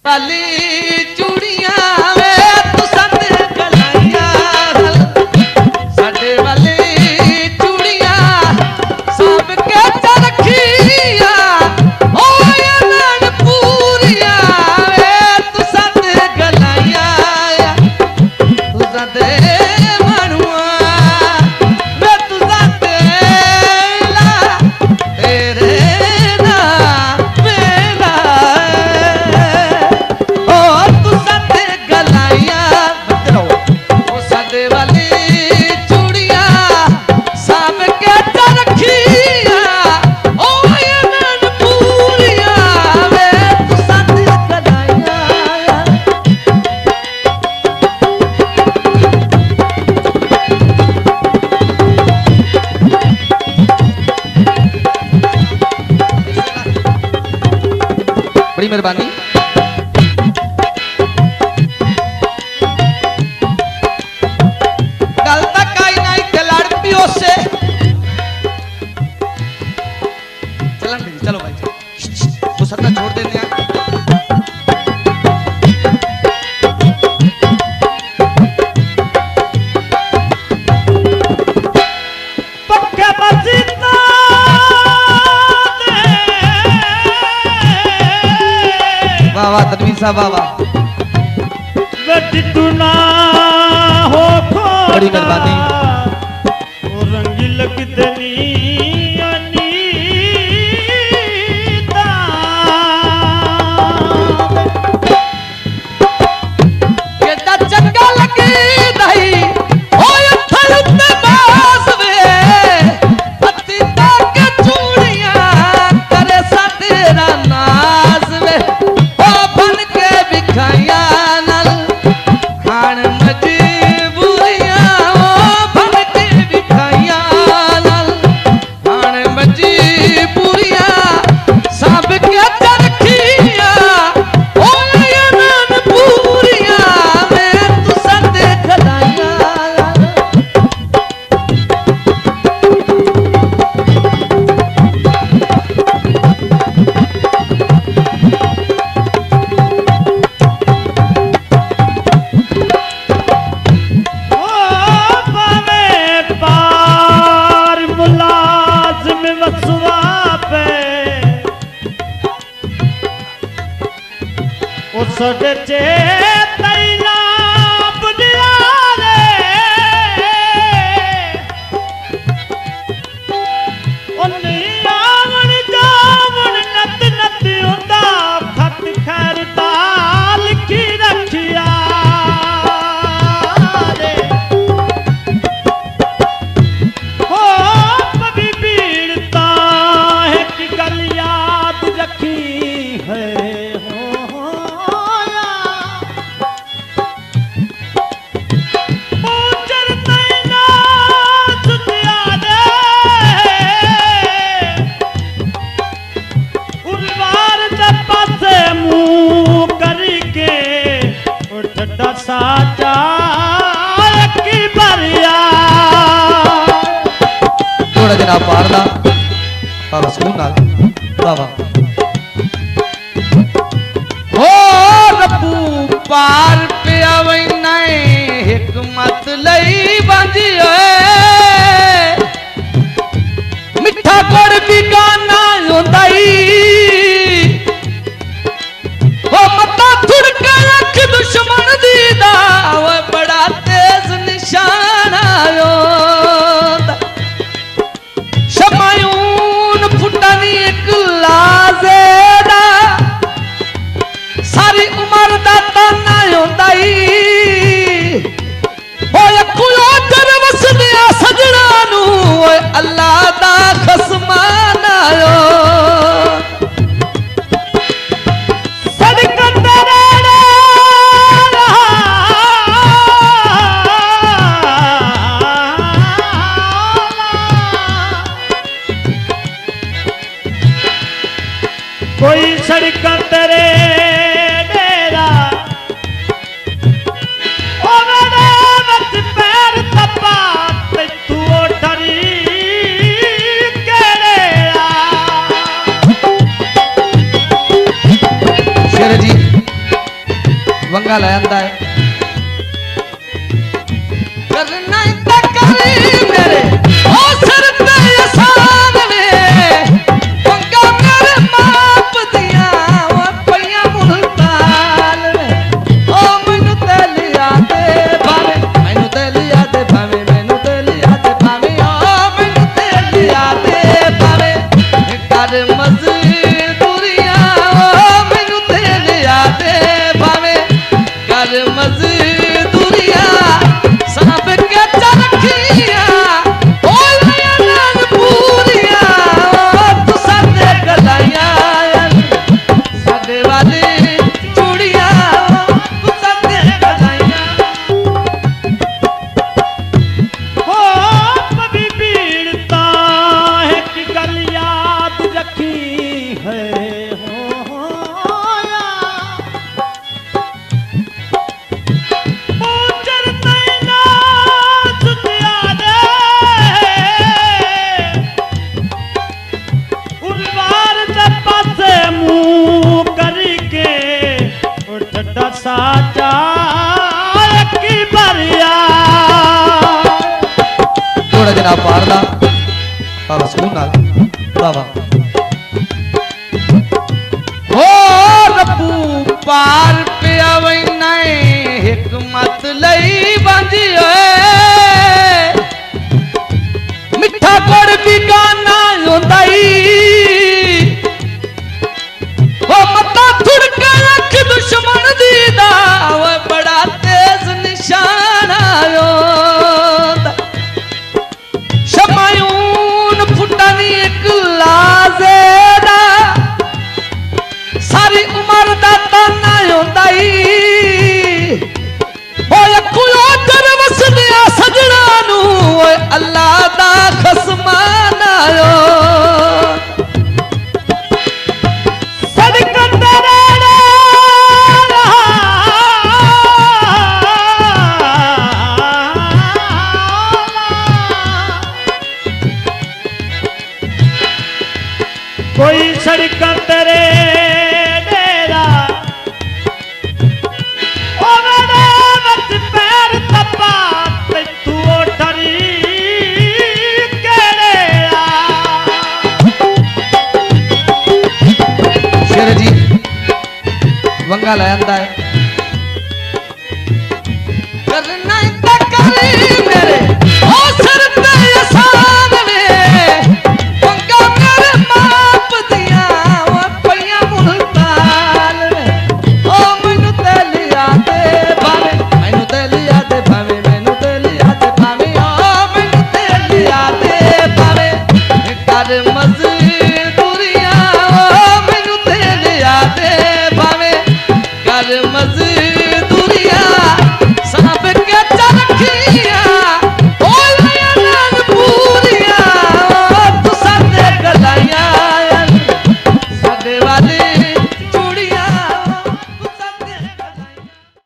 वाली चूड़ियां वे तू संग गलाइया साडे वाली चूड़ियां सब के रखिया ओ ये नैन पूरिया वे तू संग गलाइया तू संदे मनुआ वे तू संदे ला तेरे बड़ी मेहरबानी। गल तक आई ना खिलाड़ पियो से चलन दीजिए, चलो भाई वो सत्ता छोड़ देते हैं। वाह तनवीर साहब वाह हो बड़ी मेहरबानी। रंगील कितनी चंगा लगे नहीं सड़े तैला बुझियारे आवन जावन नत नत उदा खत खैर ताल की रखिया रे हो कभी पीड़ता है कि गल याद रखी है साचा की बरिया थोड़ा जनाब पारदा बाबा सुकून नाल बाबा हो रब्बू पार पे आवे नए हिकमत लई बांधी ओए मिठा गुड़ भी गाना होंदाई ओ मता थुड़का रख दुश्मन दीदा वो बड़ा तेज निशान आयो शमायून फुटनी एक लाजेदा सारी उम्र दा ताना होंदाई ओए कुलो तेरे वसदिया सजना नू ओए अल्लाह दा खसमान आयो कोई सड़क तेरे डेरा ओ मेरे मत पैर तपा तू डरी केड़ेरा शेर जी वंगा ले आंदा है करना इंदा करी मेरे ओ सिर ते एहसान वे वंगा मेरे माप दिया ओ पईया मुल्तान वे ओ मैनू ते लिया दे भावे मैनू ते लिया दे भावे मैनू ते लिया दे भावे ओ मैनू ते लिया दे भावे कर मजदूरियां ओ मैनू ते लिया दे भावे कर मजदूरियां सब के चरखियां ओ लिया नान पूरियां ओ तू साडे गलाइयां साडे वाली चूड़ियां तू साडे गलाइयां हो कभी पीड़ता है कि गल याद रखी है ऊंचर नैना सुतिया दे उलवार दे पासे मुंह करी के उठ दसा जा की बरिया थोड़ा जनाब पार दा बाबा सुकून नाल बाबा हो रब्बू पार पे आवे नहीं हिकमत लई बांधी ओए मिठा गुड़ भी गाना होंदाई ओ मता थुड़का अख दुश्मन दी दा ओए बड़ा तेज निशाना आयो शमायून फुटानी एक लाजेदा सारी उम्र दा ताना होंदाई ओए कुलो कर वसदिया सजना नू ओए अल्लाह दा खसमान आयो सदका तेरे कोई सड़क तेरे डेरा ओ मेरे मत पैर तपा ते तू डरी केड़ेया शेर जी वंगा ले आंदा है करना इंदा करी मेरे ओ सिर